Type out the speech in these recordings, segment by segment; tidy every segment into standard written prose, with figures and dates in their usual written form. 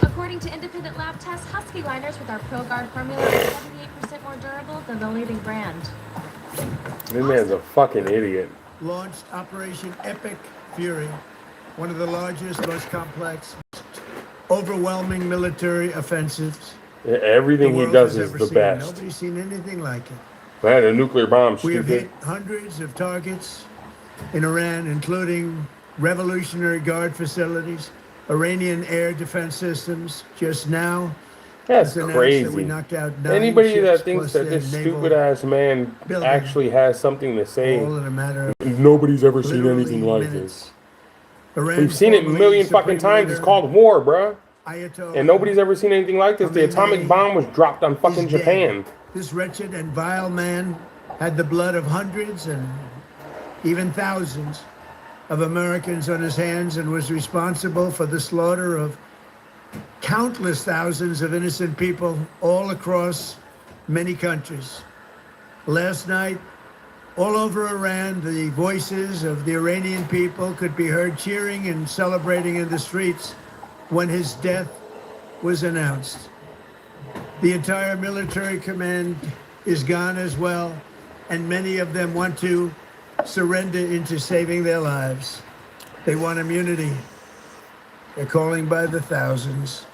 According to independent lab tests, Husky liners with our ProGuard formula are 78% more durable than the leading brand. This man's a fucking idiot. Launched Operation Epic Fury, one of the largest, most complex, overwhelming military offensives. Yeah, everything he does is the best. Nobody's seen anything like it. Man, a nuclear bomb, We have stupid. hit hundreds of targets in Iran, including Revolutionary Guard facilities, Iranian air defense systems. Just now, That's it's announced crazy. that we knocked out 9 Anybody ships that thinks plus that their this naval stupid ass man building, actually has something to say, all in a matter of nobody's ever seen literally anything like minutes. this. Iran's We've seen it a formerly million Supreme fucking times. It's Leader called war, bruh. Ayatollah And nobody's ever seen anything like this. The Khamenei atomic bomb was dropped on fucking is dead. Japan. This wretched and vile man had the blood of hundreds and even thousands of Americans on his hands and was responsible for the slaughter of countless thousands of innocent people all across many countries. Last night, all over Iran, the voices of the Iranian people could be heard cheering and celebrating in the streets when his death was announced. The entire military command is gone as well, and many of them want to surrender into saving their lives. They want immunity. They're calling by the thousands.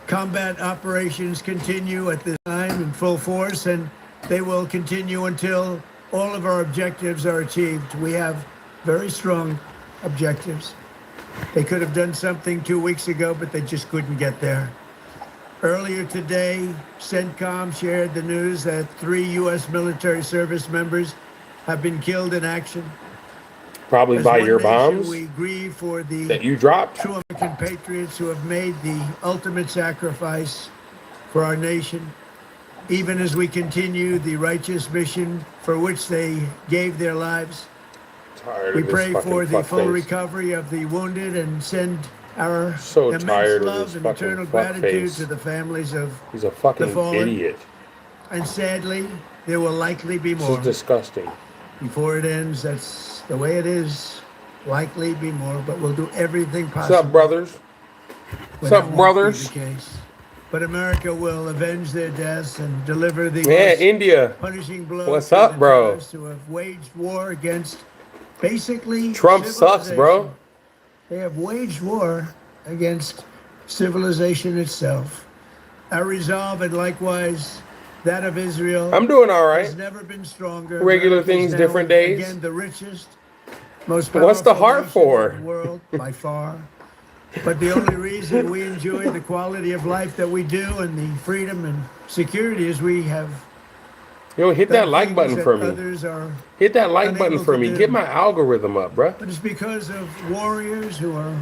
Combat operations continue at this time in full force, and they will continue until all of our objectives are achieved. We have very strong objectives. They could have done something 2 weeks ago, but they just couldn't get there. Earlier today, CENTCOM shared the news that 3 U.S. military service members have been killed in action. Probably As by one your nation, bombs we grieve for the that you dropped. true American patriots who have made the ultimate sacrifice for our nation, even as we continue the righteous mission for which they gave their lives. Tired We of this pray fucking for the full fuckface. recovery of the wounded and send our So immense tired of love this and fucking eternal gratitude fuckface. to the families of He's a fucking the fallen. idiot. And sadly, there will likely be This more. is disgusting. Before it ends, that's the way it is. Likely be more, but we'll do everything What's possible. up, brothers? when What's up, that won't be brothers? the case. But America will avenge their deaths and deliver the Yeah, most India. punishing blow What's to up, the bro? terrorists who have waged war against basically Trump sucks, bro. civilization. They have waged war against civilization itself. Our resolve, and likewise that of Israel, I'm doing all right. has never been stronger. Regular America is things, now, different days. Again, the richest, most What's the powerful heart nation for? in the world by far. But the only reason we enjoy the quality of life that we do and the freedom and security is we have Yo, hit that like things button that for me. others are. Hit that like button unable for to me. do. Get my algorithm up, bruh. But it's because of warriors who are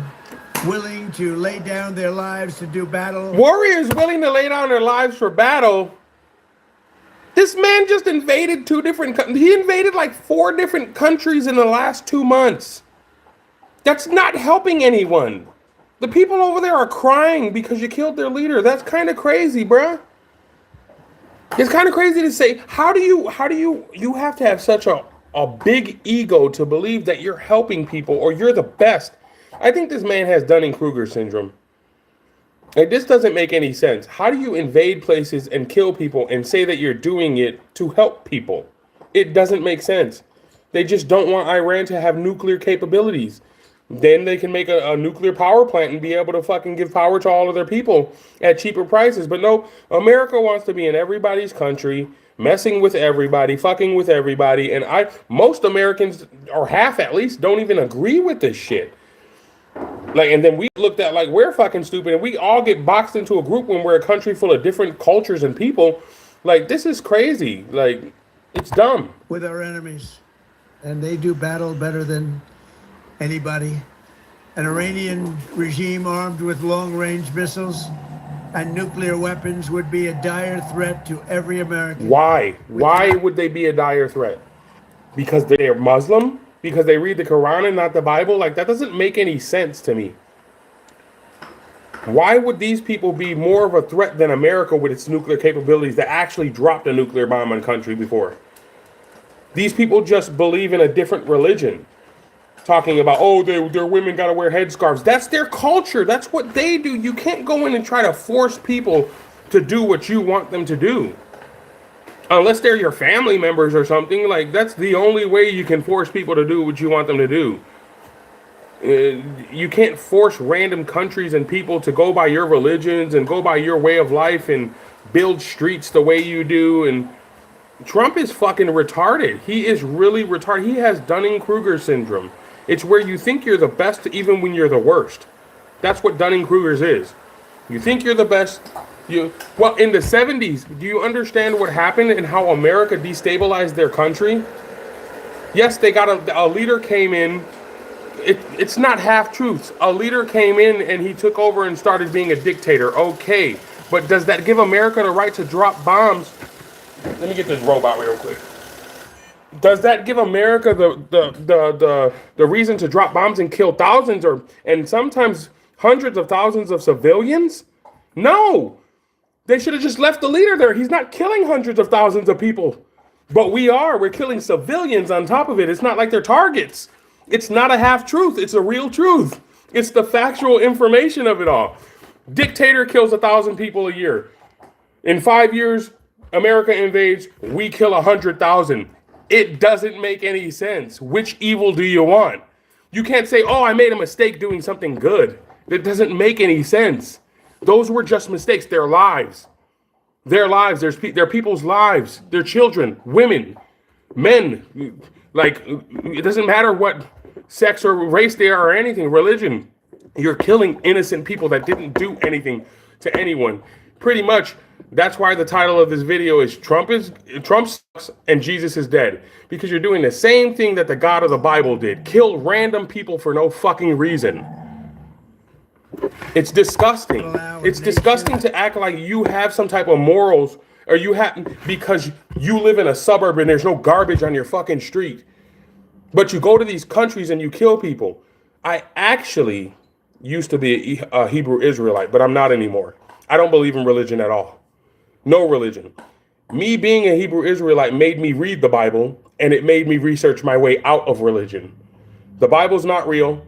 willing to lay down their lives to do battle. Warriors willing to lay down their lives for battle. This man just invaded 2 different he invaded like 4 different countries in the last 2 months. That's not helping anyone. The people over there are crying because you killed their leader. That's kind of crazy, bruh. It's kind of crazy to say, how do you have to have such a big ego to believe that you're helping people or you're the best. I think this man has Dunning-Kruger syndrome. Like, this doesn't make any sense. How do you invade places and kill people and say that you're doing it to help people? It doesn't make sense. They just don't want Iran to have nuclear capabilities. Then they can make a nuclear power plant and be able to fucking give power to all of their people at cheaper prices. But no, America wants to be in everybody's country, messing with everybody, fucking with everybody. And most Americans, or half at least, don't even agree with this shit. Like, and then we looked at like we're fucking stupid, and we all get boxed into a group when we're a country full of different cultures and people. Like, this is crazy. Like, it's dumb. With our enemies, and they do battle better than anybody. An Iranian regime armed with long-range missiles and nuclear weapons would be a dire threat to every American. Why? Why would they be a dire threat? Because they're Muslim? Because they read the Quran and not the Bible? Like, that doesn't make any sense to me. Why would these people be more of a threat than America with its nuclear capabilities that actually dropped a nuclear bomb on a country before? These people just believe in a different religion. talking about, oh, their women got to wear headscarves. That's their culture. That's what they do. You can't go in and try to force people to do what you want them to do. Unless they're your family members or something. Like, that's the only way you can force people to do what you want them to do. You can't force random countries and people to go by your religions and go by your way of life and build streets the way you do. And Trump is fucking retarded. He is really retarded. He has Dunning-Kruger syndrome. It's where you think you're the best even when you're the worst. That's what Dunning-Kruger's is. You think you're the best. Well, in the 70s, do you understand what happened and how America destabilized their country? Yes, they got a leader came in. It's not half truths. A leader came in and he took over and started being a dictator. Okay, but does that give America the right to drop bombs? Let me get this robot real quick. Does that give America the reason to drop bombs and kill thousands and sometimes hundreds of thousands of civilians? No. They should have just left the leader there. He's not killing hundreds of thousands of people. But we are. We're killing civilians on top of it. It's not like they're targets. It's not a half truth. It's a real truth. It's the factual information of it all. Dictator kills 1,000 people a year. In 5 years, America invades. We kill 100,000. It doesn't make any sense. Which evil do you want? You can't say, oh, I made a mistake doing something good. That doesn't make any sense. Those were just mistakes. Their lives. Their lives. They're people's lives. Their children, women, men. Like, it doesn't matter what sex or race they are or anything, religion. You're killing innocent people that didn't do anything to anyone. Pretty much, that's why the title of this video is Trump sucks and Jesus is dead. Because you're doing the same thing that the God of the Bible did. Kill random people for no fucking reason. It's disgusting. It's disgusting to act like you have some type of morals or you have because you live in a suburb and there's no garbage on your fucking street. But you go to these countries and you kill people. I actually used to be a Hebrew Israelite, but I'm not anymore. I don't believe in religion at all. No religion. Me being a Hebrew Israelite made me read the Bible and it made me research my way out of religion. The Bible's not real.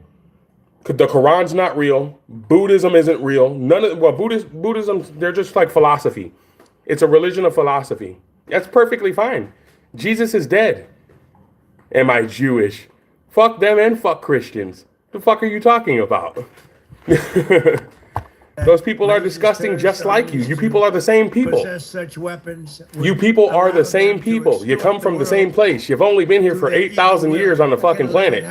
The Quran's not real. Buddhism isn't real. Buddhism, they're just like philosophy. It's a religion of philosophy. That's perfectly fine. Jesus is dead. Am I Jewish? Fuck them and fuck Christians. The fuck are you talking about? Those people are disgusting just like you. You people are the same people. Such weapons. You people are the same people. You come from the same place. You've only been here for 8,000 years on the fucking planet.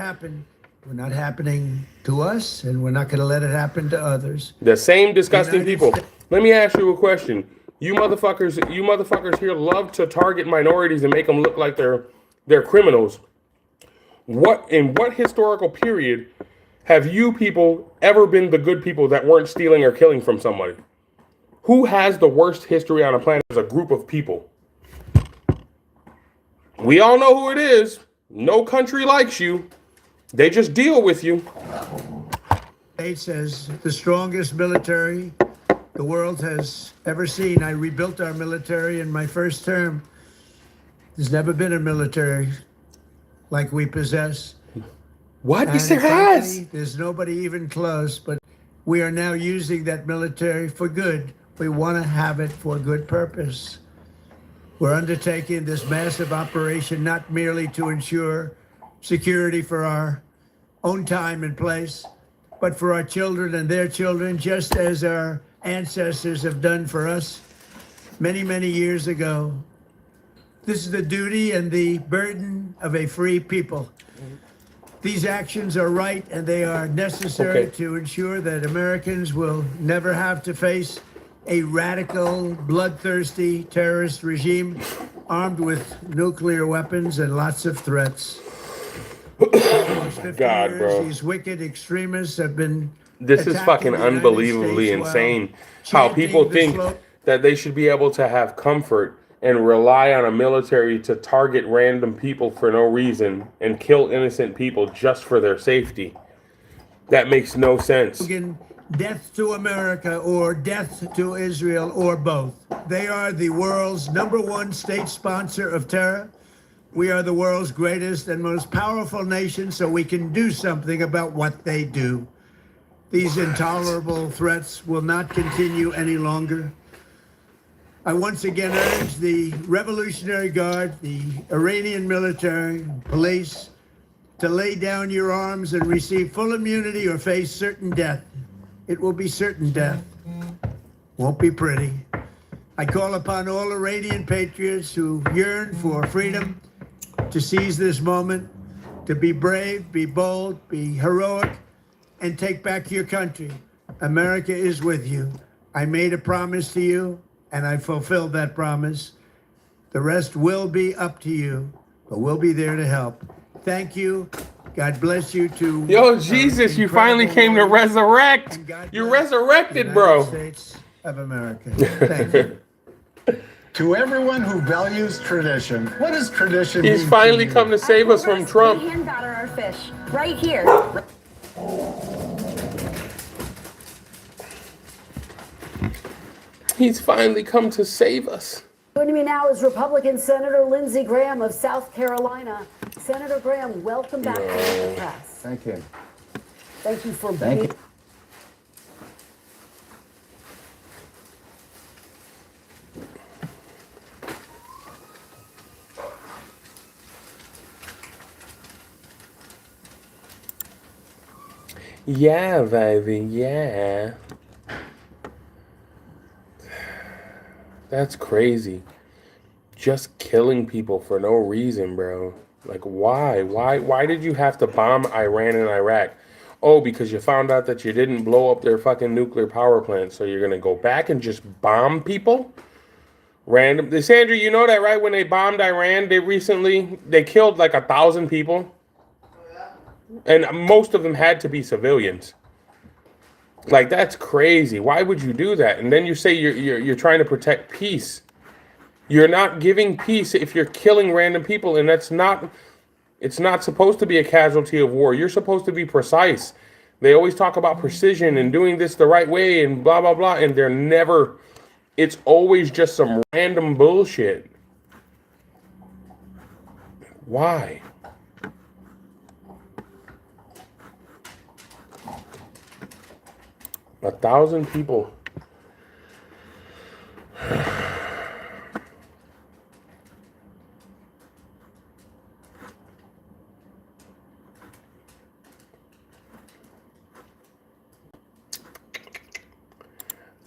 We're not happening to us, and we're not going to let it happen to others. The same disgusting people. Let me ask you a question. You motherfuckers here love to target minorities and make them look like they're criminals. In what historical period have you people ever been the good people that weren't stealing or killing from somebody? Who has the worst history on the planet as a group of people? We all know who it is. No country likes you. They just deal with you. States has the strongest military the world has ever seen. I rebuilt our military in my first term. There's never been a military like we possess. What? Yes, there has. There's nobody even close, but we are now using that military for good. We want to have it for good purpose. We're undertaking this massive operation not merely to ensure security for our own time and place, but for our children and their children, just as our ancestors have done for us many, many years ago. This is the duty and the burden of a free people. These actions are right and they are necessary to ensure that Americans will never have to face a radical, bloodthirsty terrorist regime armed with nuclear weapons and lots of threats. God, bro. These wicked extremists have been. This is fucking unbelievably insane. How people think that they should be able to have comfort and rely on a military to target random people for no reason and kill innocent people just for their safety. That makes no sense. Death to America or death to Israel or both. They are the world's #1 state sponsor of terror. We are the world's greatest and most powerful nation, so we can do something about what they do. These intolerable threats will not continue any longer. I once again urge the Revolutionary Guard, the Iranian military, police, to lay down your arms and receive full immunity or face certain death. It will be certain death. Won't be pretty. I call upon all Iranian patriots who yearn for freedom to seize this moment, to be brave, be bold, be heroic, and take back your country. America is with you. I made a promise to you, and I fulfilled that promise. The rest will be up to you, but we'll be there to help. Thank you. God bless you too. Yo, Jesus, you finally came to resurrect. You resurrected, bro. States of America. Thank you. To everyone who values tradition, what does tradition He's mean finally to you? come to save us from Trump. We hand batter our fish right here. He's finally come to save us. Joining me now is Republican Senator Lindsey Graham of South Carolina. Senator Graham, welcome back to the press. Thank you. Thank you for Thank being. you. Yeah, baby, yeah. That's crazy. Just killing people for no reason, bro. Like, why? Why did you have to bomb Iran and Iraq? Oh, because you found out that you didn't blow up their fucking nuclear power plant, so you're gonna go back and just bomb people? Random. Sandra, you know that, right? When they bombed Iran, they killed like 1,000 people. And most of them had to be civilians. Like, that's crazy. Why would you do that? And then you say you're trying to protect peace. You're not giving peace if you're killing random people, and it's not supposed to be a casualty of war. You're supposed to be precise. They always talk about precision and doing this the right way and blah, blah, blah, and it's always just some random bullshit. Why? A 1,000 people.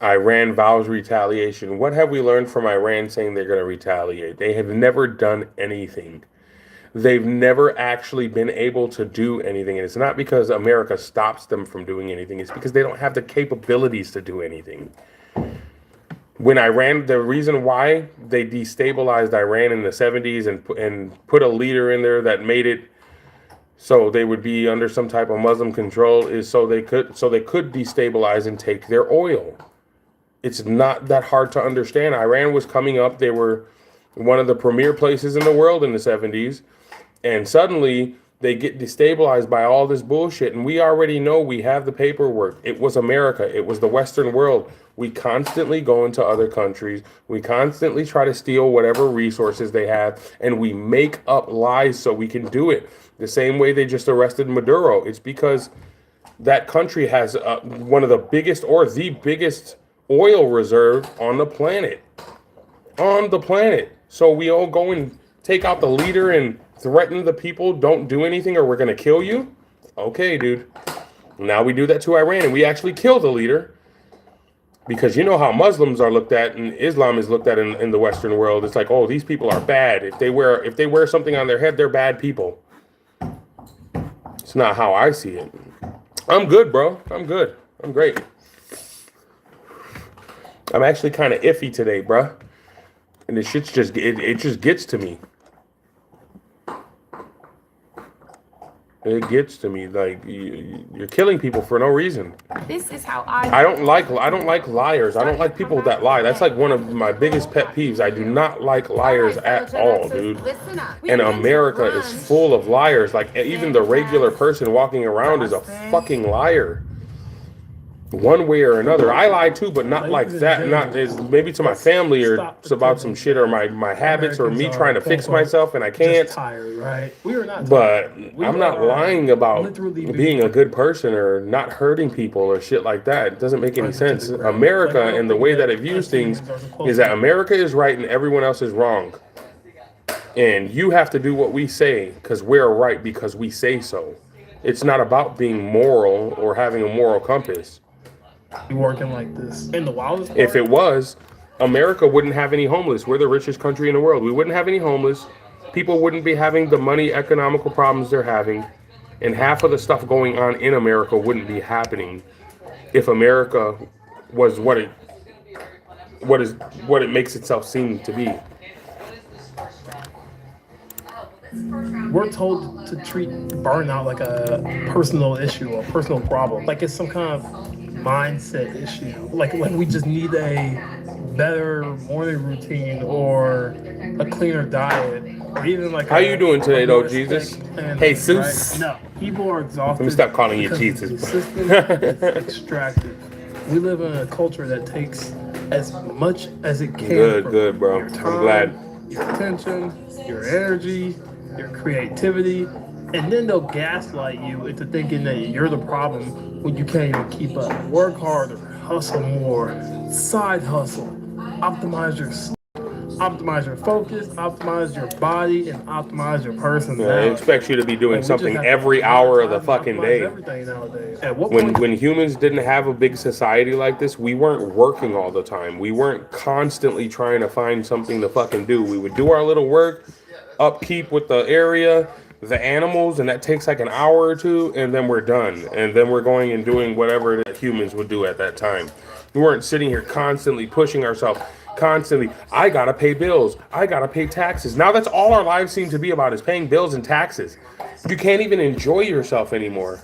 Iran vows retaliation. What have we learned from Iran saying they're going to retaliate? They have never done anything. They've never actually been able to do anything. And it's not because America stops them from doing anything. It's because they don't have the capabilities to do anything. When Iran, the reason why they destabilized Iran in the 70s and put a leader in there that made it so they would be under some type of Muslim control is so they could destabilize and take their oil. It's not that hard to understand. Iran was coming up. They were one of the premier places in the world in the 70s. And suddenly they get destabilized by all this bullshit. And we already know, we have the paperwork. It was America. It was the Western world. We constantly go into other countries. We constantly try to steal whatever resources they have. And we make up lies so we can do it. The same way they just arrested Maduro. It's because that country has one of the biggest or the biggest oil reserve on the planet. On the planet. So we all go and take out the leader and threaten the people, don't do anything or we're going to kill you? Okay, dude. Now we do that to Iran and we actually kill the leader. Because you know how Muslims are looked at and Islam is looked at in the Western world. It's like, oh, these people are bad. If they wear something on their head, they're bad people. It's not how I see it. I'm good, bro. I'm good. I'm great. I'm actually kind of iffy today, bro. And this shit's it just gets to me. It gets to me. Like, you're killing people for no reason. This is how I don't like liars. I don't like people that lie. That's like one of my biggest pet peeves. I do not like liars at all, dude. Listen up. And America is full of liars. Like, even the regular person walking around is a fucking liar. one way or another. I lie too, but not like that. Not is maybe to my family or it's about some shit or my habits or me trying to fix myself and I can't. Tired, right? We are not. But I'm not lying about being a good person or not hurting people or shit like that. It doesn't make any sense. America and the way that it views things is that America is right and everyone else is wrong. And you have to do what we say because we're right because we say so. It's not about being moral or having a moral compass. Working like this in the wildest part. If it was, America wouldn't have any homeless. We're the richest country in the world. We wouldn't have any homeless. People wouldn't be having the money economical problems they're having. And half of the stuff going on in America wouldn't be happening if America was what it makes itself seem to be. We're told to treat burnout like a personal issue or personal problem, like it's some kind of mindset issue. Like we just need a better morning routine or a cleaner diet, or even like. How you doing today, though, Jesus? Hey, Zeus. Right? No, people are exhausted. Let me stop calling you Jesus. The system is extractive. We live in a culture that takes as much as it can. Good, bro. Your time, I'm glad. Your attention, your energy, your creativity, and then they'll gaslight you into thinking that you're the problem when you can't even keep up. Work harder, hustle more, side hustle, optimize your sleep, optimize your focus, optimize your body, and optimize your personality. It expects you to be doing something every hour of the fucking day. Everything nowadays. At what When humans didn't have a big society like this, we weren't working all the time. We weren't constantly trying to find something to fucking do. We would do our little work, upkeep with the area, the animals, and that takes like an hour or two, and then we're done. And then we're going and doing whatever that humans would do at that time. We weren't sitting here constantly pushing ourselves, constantly, I gotta pay bills, I gotta pay taxes. Now that's all our lives seem to be about is paying bills and taxes. You can't even enjoy yourself anymore.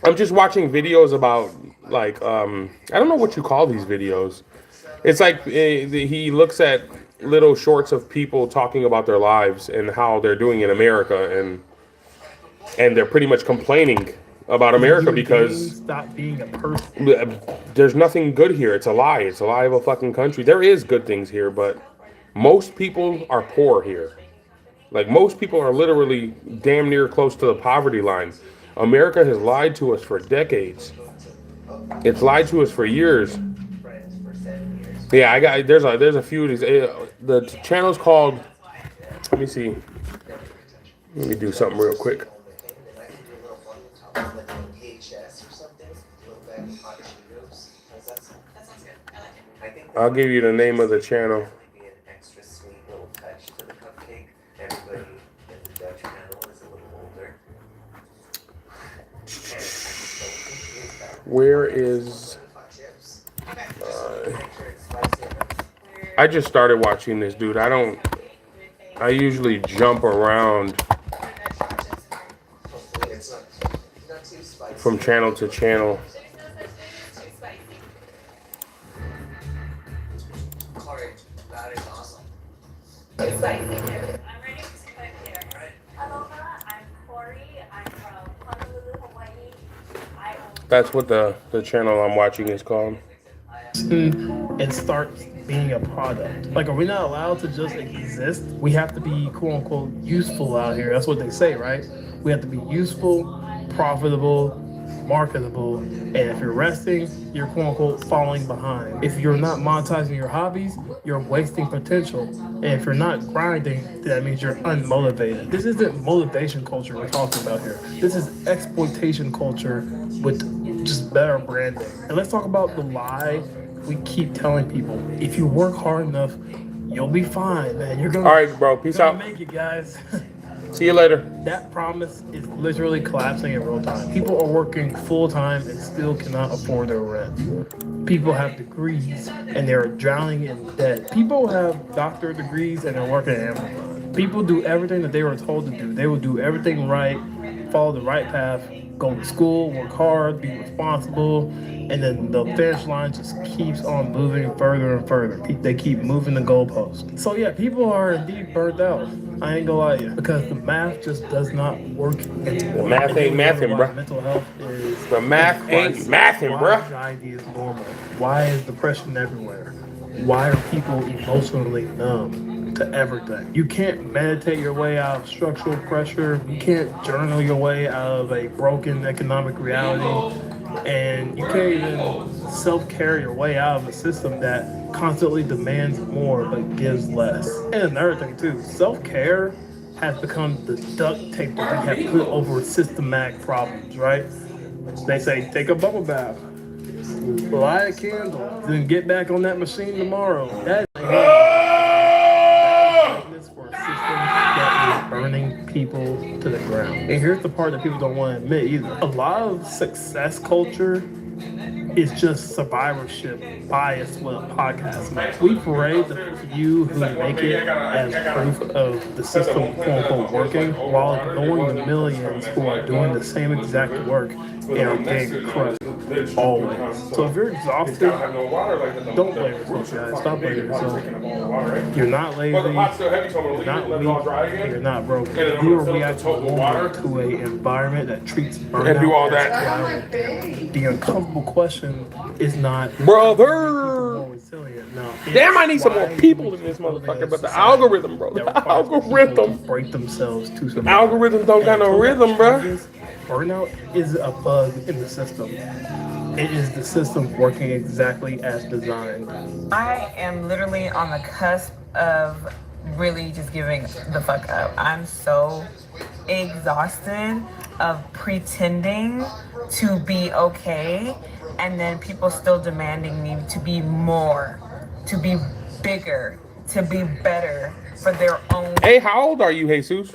I'm just watching videos about, like, I don't know what you call these videos. It's like he looks at little shorts of people talking about their lives and how they're doing in America, and they're pretty much complaining about America because stop being a person. There's nothing good here. It's a lie. It's a lie of a fucking country. There is good things here, but most people are poor here. Like, most people are literally damn near close to the poverty line. America has lied to us for decades. It's lied to us for years. Yeah, there's a few of these. The channel's called, let me see. Let me do something real quick. I'll give you the name of the channel. Where is... I just started watching this, dude. I usually jump around from channel to channel. I'm ready to click here. Aloha, I'm Corey. I'm from Honolulu, Hawaii. That's what the channel I'm watching is called. And start being a product. Like, are we not allowed to just exist? We have to be quote unquote useful out here. That's what they say, right? We have to be useful, profitable, marketable, and if you're resting, you're quote unquote falling behind. If you're not monetizing your hobbies, you're wasting potential. And if you're not grinding, that means you're unmotivated. This isn't motivation culture we're talking about here. This is exploitation culture with just better branding. And let's talk about the lie we keep telling people. If you work hard enough, you'll be fine, man. You're gonna. All right, bro. Peace out. Make it, guys. See you later. That promise is literally collapsing in real time. People are working full time and still cannot afford their rent. People have degrees and they're drowning in debt. People have doctorate degrees and they're working at Amazon. People do everything that they were told to do. They will do everything right, follow the right path, go to school, work hard, be responsible, and then the finish line just keeps on moving further and further. They keep moving the goalpost. So yeah, people are indeed burnt out. I ain't gonna lie to you, because the math just does not work anymore. math And ain't you wonder mathing, why bruh. Mental health is The math in ain't crisis. mathing, Why bruh. anxiety is normal. Why is depression everywhere? Why are people emotionally numb to everything? You can't meditate your way out of structural pressure. You can't journal your way out of a broken economic reality. And you can't even self-care your way out of a system that constantly demands more but gives less. And another thing too, self-care has become the duct tape that we have put over systematic problems, right? They say take a bubble bath, light a candle, then get back on that machine tomorrow. That is greatness for a system that is burning people to the ground. And here's the part that people don't want to admit either. A lot of success culture is just survivorship bias with podcasts. We parade the few who make it as proof of the system quote unquote working, while ignoring the millions who are doing the same exact work and are getting crushed always. So if you're exhausted, don't blame yourself, guys. Stop blaming yourself. You're not lazy, you're not weak, and you're not broken. You are reacting more to an environment that treats burnout And do all as that. collateral. The uncomfortable question is not Brother. more resilient. No, Damn, I need some more why people we in this keep building motherfucker, a but the society algorithm, bro. that The requires people to algorithm. break themselves to survive. Algorithms don't got no Until that rhythm, bruh. changes, burnout is a bug in the system. It is the system working exactly as designed. I am literally on the cusp of really just giving the fuck up. I'm so exhausted of pretending to be okay and then people still demanding me to be more, to be bigger, to be better for their own Hey, how old are you, Jesus?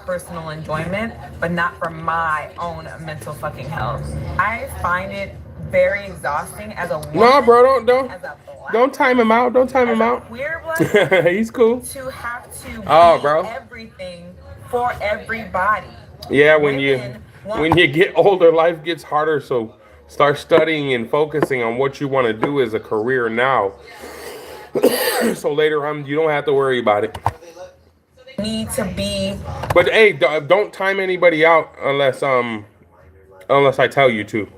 personal enjoyment, but not for my own mental fucking health. I find it very exhausting as a woman. No, bro, don't as a black don't time him out. Don't time him as a out. queer black He's cool. to have to Oh, be bro. everything for everybody. Yeah, when you Women want- when you get older, life gets harder. So start studying and focusing on what you want to do as a career now. So later on, you don't have to worry about it. need to be But hey, don't time anybody out unless I tell you to.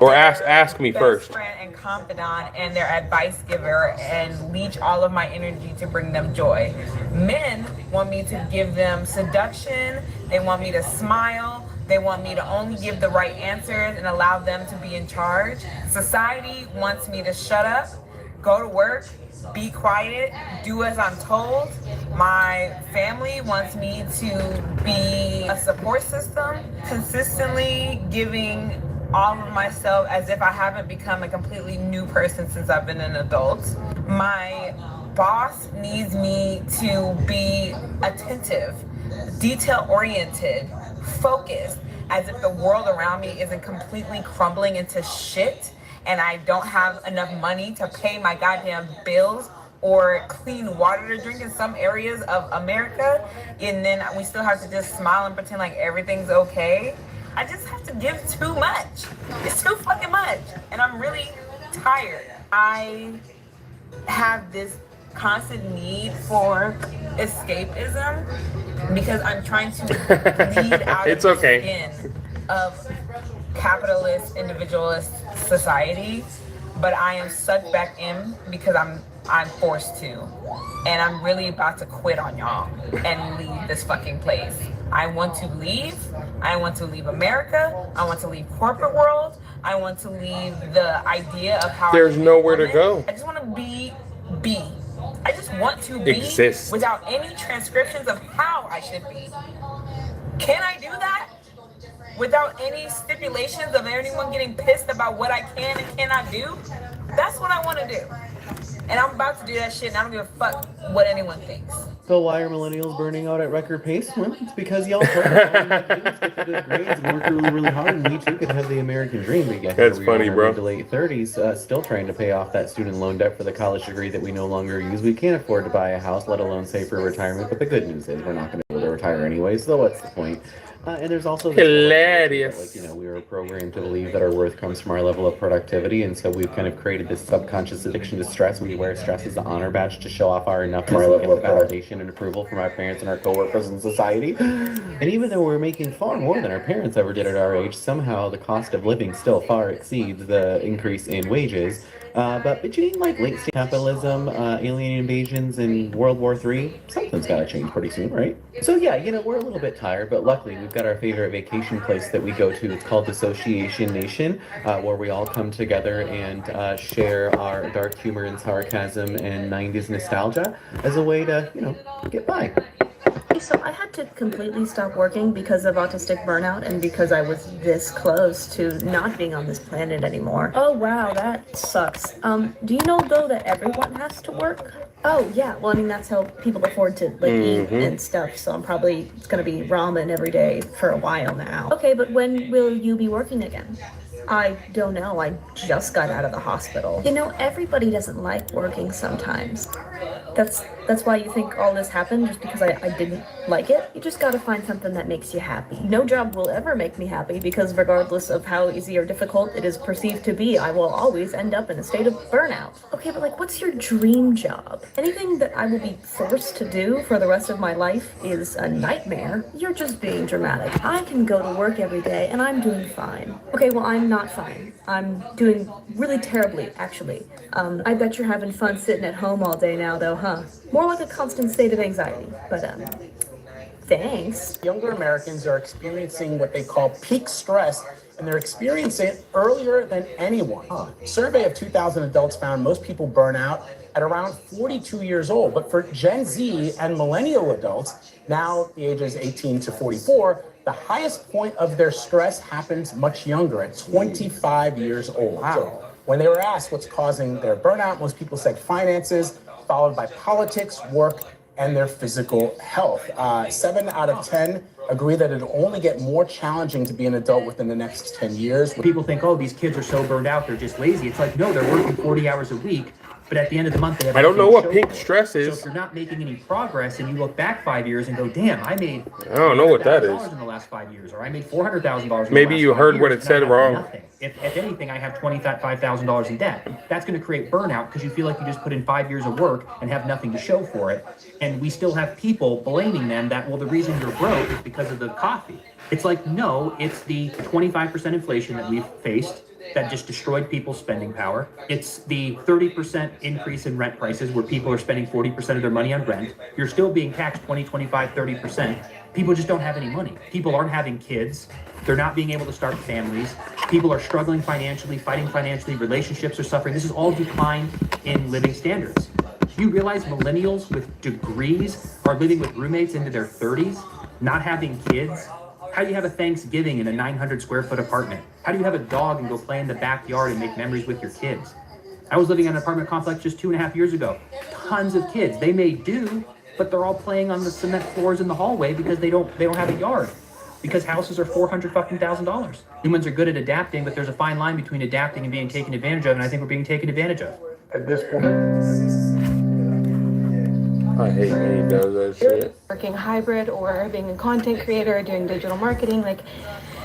Or ask me best first. friend and confidant and their advice giver and leech all of my energy to bring them joy. Men want me to give them seduction. They want me to smile. They want me to only give the right answers and allow them to be in charge. Society wants me to shut up, go to work, be quiet, do as I'm told. My family wants me to be a support system, consistently giving all of myself as if I haven't become a completely new person since I've been an adult. My boss needs me to be attentive, detail-oriented, focused, as if the world around me isn't completely crumbling into shit and I don't have enough money to pay my goddamn bills or clean water to drink in some areas of America, and then we still have to just smile and pretend like everything's okay. I just have to give too much. It's too fucking much. And I'm really tired. I have this constant need for escapism because I'm trying to lead out It's of the okay. skin of capitalist, individualist society, but I am sucked back in because I'm forced to. And I'm really about to quit on y'all and leave this fucking place. I want to leave. I want to leave America. I want to leave corporate world. I want to leave the idea of how There's I can be nowhere a to woman. go. I just want to be. I just want to be Exist. without any transcriptions of how I should be. Can I do that? Without any stipulations of anyone getting pissed about what I can and cannot do? That's what I want to do. And I'm about to do that shit and I don't give a fuck what anyone thinks. So why are millennials burning out at record pace? Well, it's because y'all told us all you had to do was get the good grades and work really, really hard, and we too could have the American dream. But yet That's here we are funny, in our bro. mid to late 30s, still trying to pay off that student loan debt for the college degree that we no longer use. We can't afford to buy a house, let alone save for retirement. But the good news is we're not going to be able to retire anyway, so what's the point? And there's also this Hilarious. like, you know, we were programmed to believe that our worth comes from our level of productivity, and so we've kind of created this subconscious addiction to stress. We wear stress as an honor badge to show off our enoughness and get validation and approval from our parents and our coworkers in society. And even though we're making far more than our parents ever did at our age, somehow the cost of living still far exceeds the increase in wages. But between like late stage capitalism, alien invasions, and World War III, something's got to change pretty soon, right? So yeah, you know, we're a little bit tired, but luckily we've got our favorite vacation place that we go to. It's called Dissociation Nation, where we all come together and share our dark humor and sarcasm and 90s nostalgia as a way to, you know, get by. So I had to completely stop working because of autistic burnout and because I was this close to not being on this planet anymore. Oh wow, that sucks. Do you know though that everyone has to work? Oh yeah, well I mean that's how people afford to like eat and stuff, so I'm probably gonna be ramen every day for a while now. Okay, but when will you be working again? I don't know, I just got out of the hospital. You know, everybody doesn't like working sometimes. That's why you think all this happened, just because I didn't like it? You just gotta find something that makes you happy. No job will ever make me happy because regardless of how easy or difficult it is perceived to be, I will always end up in a state of burnout. Okay, but like what's your dream job? Anything that I will be forced to do for the rest of my life is a nightmare. You're just being dramatic. I can go to work every day and I'm doing fine. Okay, well I'm not fine. I'm doing really terribly, actually. I bet you're having fun sitting at home all day now though, huh? More like a constant state of anxiety, but thanks. Younger Americans are experiencing what they call peak stress, and they're experiencing it earlier than anyone. A survey of 2,000 adults found most people burn out at around 42 years old, but for Gen Z and millennial adults, now the ages 18 to 44, the highest point of their stress happens much younger, at 25 years old. Wow. So when they were asked what's causing their burnout, most people said finances, followed by politics, work, and their physical health. 7 out of 10 agree that it'll only get more challenging to be an adult within the next 10 years. People think, oh, these kids are so burned out, they're just lazy. It's like, no, they're working 40 hours a week, but at the end of the month, they have I don't know what pink stress is. So if you're not making any progress and you look back 5 years and go, damn, I made I don't know what that is. in the last 5 years, or I made $400,000. Maybe you heard what it said wrong. Nothing. If anything, I have $25,000 in debt. That's going to create burnout because you feel like you just put in 5 years of work and have nothing to show for it. And we still have people blaming them that, well, the reason you're broke is because of the coffee. It's like, no, it's the 25% inflation that we've faced that just destroyed people's spending power. It's the 30% increase in rent prices where people are spending 40% of their money on rent. You're still being taxed 20, 25, 30%. People just don't have any money. People aren't having kids. They're not being able to start families. People are struggling financially, fighting financially. Relationships are suffering. This is all decline in living standards. Do you realize millennials with degrees are living with roommates into their 30s, not having kids? How do you have a Thanksgiving in a 900 square foot apartment? How do you have a dog and go play in the backyard and make memories with your kids? I was living in an apartment complex just 2.5 years ago. Tons of kids. They may do, but they're all playing on the cement floors in the hallway because they don't have a yard. Because houses are $400,000. Humans are good at adapting, but there's a fine line between adapting and being taken advantage of, and I think we're being taken advantage of. At this point, I hate when he does that shit. Working hybrid or being a content creator, doing digital marketing, like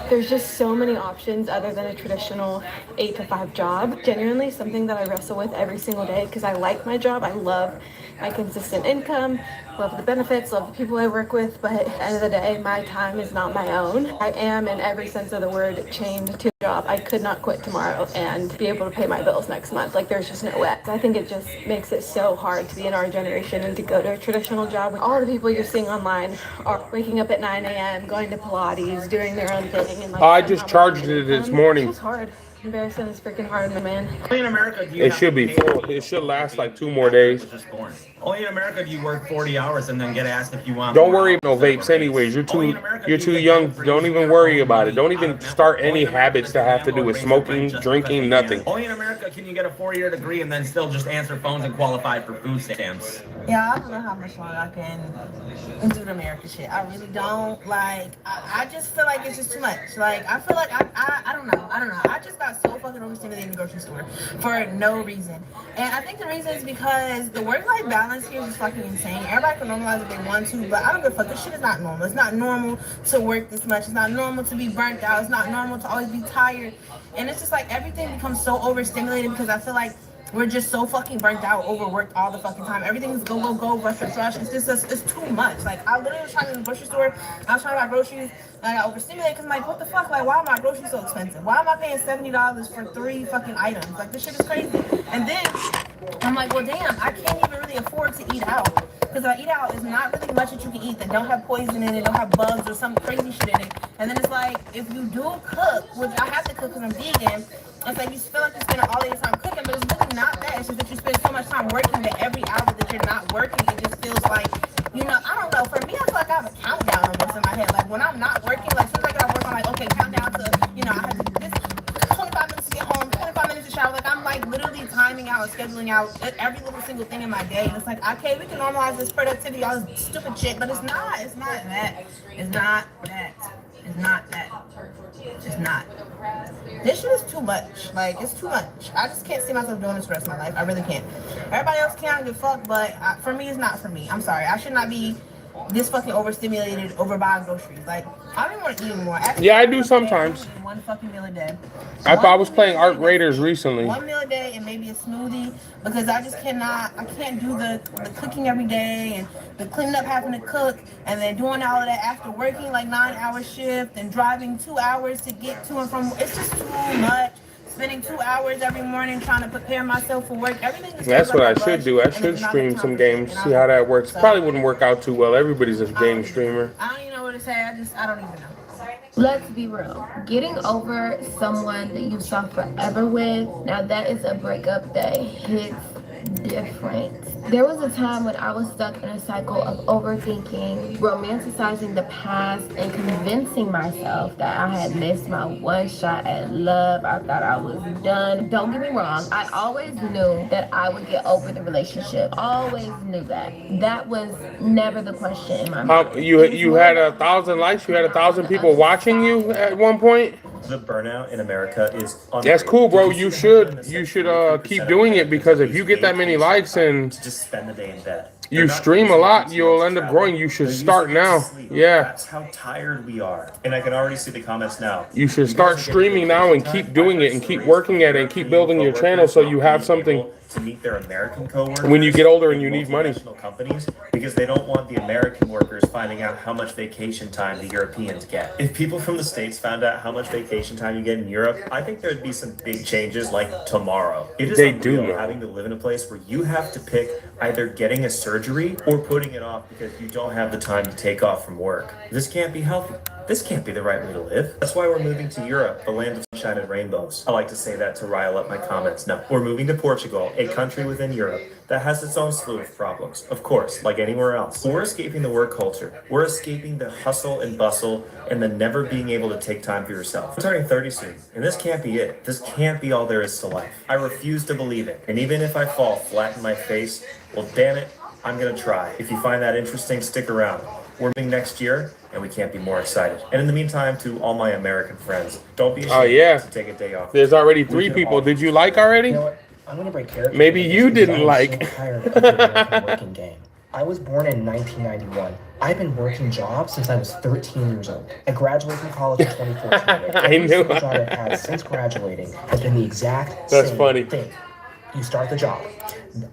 there's just so many options other than a traditional 8 to 5 job. Genuinely something that I wrestle with every single day because I like my job. I love my consistent income, love the benefits, love the people I work with, but at the end of the day, my time is not my own. I am, in every sense of the word, chained to a job. I could not quit tomorrow and be able to pay my bills next month. Like, there's just no way. I think it just makes it so hard to be in our generation and to go to a traditional job. All the people you're seeing online are waking up at 9 a.m., going to Pilates, doing their own thing. And like, I just charged it this morning. It's hard. Embarrassing is freaking hard, my man. only in America do you It have should be to pay- full. It should last like 2 more days. Just born. Only in America do you work 40 hours and then get asked if you want. Don't more worry hours about no of vapes a anyways. You're Only in too America you're do too you get young. paid for Don't you even get worry home about it. money Don't out even of start network. any Only in America habits that have to do with raise your rent smoking, just drinking, because you nothing. can. Only in America can you get a 4-year degree and then still just answer phones and qualify for food stamps. Yeah, I don't know how much longer I can do the American shit. I really don't. Like, I just feel like it's just too much. Like, I feel like I don't know. I don't know. I just got so fucking overstimulated in the grocery store for no reason. And I think the reason is because the work-life balance here is fucking insane. Everybody can normalize if they want to, but I don't give a fuck. This shit is not normal. It's not normal to work this much. It's not normal to be burnt out. It's not normal to always be tired. And it's just like everything becomes so overstimulated because I feel like we're just so fucking burnt out, overworked all the fucking time. Everything is go, go, go, rush, rush, rush. It's just, it's too much. Like, I literally was trying to go to the grocery store. I was trying to buy groceries, and I got overstimulated because I'm like, what the fuck? Like, why are my groceries so expensive? Why am I paying $70 for 3 fucking items? Like, this shit is crazy. And then I'm like, well, damn, I can't even really afford to eat out. Because if I eat out, it's not really much that you can eat that don't have poison in it, don't have bugs or some crazy shit in it. And then it's like, if you do cook, which I have to cook because I'm vegan, it's like you feel like you're spending all your time cooking, but it's really not that. It's just that you spend so much time working that every hour that you're not working, it just feels like, you know, I don't know. For me, I feel like I have a countdown almost in my head. Like when I'm not working, like sometimes I work, I'm like, okay, countdown to, you know, I have this 25 minutes to get home, 25 minutes to shower. Like I'm like literally timing out, scheduling out every little single thing in my day. And it's like, okay, we can normalize this productivity, all this stupid shit, but it's not. It's not that. It's not that. It's not that. It's not. This shit is too much. Like, it's too much. I just can't see myself doing this the rest of my life. I really can't. Everybody else can't give a fuck, but for me, it's not for me. I'm sorry. I should not be this fucking overstimulated over buying groceries. Like, I don't even want to eat anymore. Actually, Yeah, I do sometimes. One fucking meal a day. I was playing Arc Raiders recently. One meal a day and maybe a smoothie because I just cannot. I can't do the cooking every day and the cleaning up, having to cook, and then doing all of that after working like 9-hour shift and driving 2 hours to get to and from. It's just too much. Spending 2 hours every morning trying to prepare myself for work. Everything is That's what I like should do. I should stream some games, see how that works. Probably wouldn't work out too well. Everybody's a game streamer. I don't even know what to say. I don't even know. Let's be real. Getting over someone that you saw forever with, now that is a breakup that hits different. There was a time when I was stuck in a cycle of overthinking, romanticizing the past, and convincing myself that I had missed my one shot at love. I thought I was done. Don't get me wrong. I always knew that I would get over the relationship. Always knew that. That was never the question in my mind. You had 1,000 likes? You had 1,000 people watching you at one point? The burnout in America is That's cool, bro. You should keep doing it because if you get that many likes and just spend the day in bed. You stream a lot, you'll end up growing. You should start now. Yeah. That's how tired we are. And I can already see the comments now. You should start streaming now and keep doing it and keep working at it and keep building your channel so you have something to meet their American coworkers when you get older and you need money. Companies because they don't want the American workers finding out how much vacation time the Europeans get. If people from the States found out how much vacation time you get in Europe, I think there'd be some big changes like tomorrow. It is unreal having to live in a place where you have to pick either getting a surgery or putting it off because you don't have the time to take off from work. This can't be healthy. This can't be the right way to live. That's why we're moving to Europe, the land of sunshine and rainbows. I like to say that to rile up my comments. No, we're moving to Portugal, a country within Europe that has its own slew of problems, of course, like anywhere else. We're escaping the work culture. We're escaping the hustle and bustle and the never being able to take time for yourself. I'm turning 30 soon, and this can't be it. This can't be all there is to life. I refuse to believe it. And even if I fall flat in my face, well, damn it, I'm gonna try. If you find that interesting, stick around. We're moving next year, and we can't be more excited. And in the meantime, to all my American friends, don't be ashamed to take a day off. There's already 3 people. Did you like already? You know what? I'm gonna break character. Maybe you didn't like. I'm so tired of the American working game. I was born in 1991. I've been working jobs since I was 13 years old. I graduated from college in 2014. I knew. Every job I've had since graduating has been the exact That's same funny. thing. You start the job.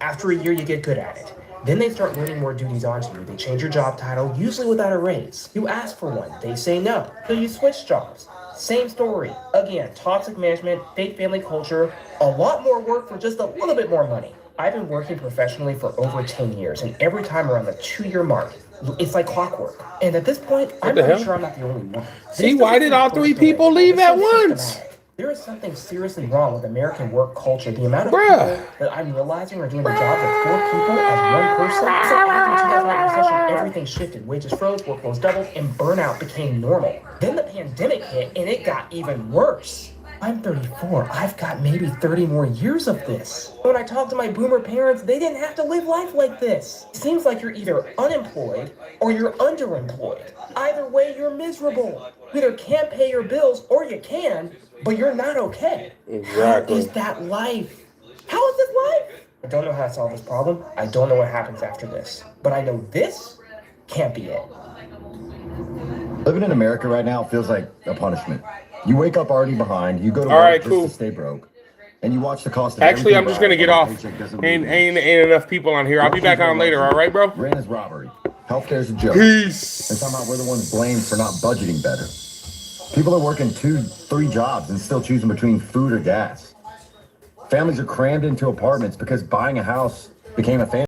After a year, you get good at it. Then they start loading more duties onto you. They change your job title, usually without a raise. You ask for one, they say no. So you switch jobs. Same story. Again, toxic management, fake family culture, a lot more work for just a little bit more money. I've been working professionally for over 10 years, and every time around the 2-year mark, it's like clockwork. And at this point, I'm not sure I'm not the only one. See, why did all 3 people leave at once? There is something seriously wrong with American work culture. The amount of people that I'm realizing are doing the jobs of 4 people as one person. So after the 2008 recession, everything shifted. Wages froze, workloads doubled, and burnout became normal. Then the pandemic hit, and it got even worse. I'm 34. I've got maybe 30 more years of this. When I talk to my boomer parents, they didn't have to live life like this. It seems like you're either unemployed or you're underemployed. Either way, you're miserable. You either can't pay your bills or you can, but you're not okay. Exactly. How is that life? How is this life? I don't know how to solve this problem. I don't know what happens after this. But I know this can't be it. Living in America right now feels like a punishment. You wake up already behind, you go to All work right, just cool. to stay broke, and you watch the cost of Actually, everything I'm just gonna get off. paycheck doesn't Ain't move. enough people on here. I'll be back on later. All right, bro. Rent is robbery. Healthcare's a joke. Peace. And somehow we're the ones blamed for not budgeting better. People are working 2-3 jobs and still choosing between food or gas. Families are crammed into apartments because buying a house became a family.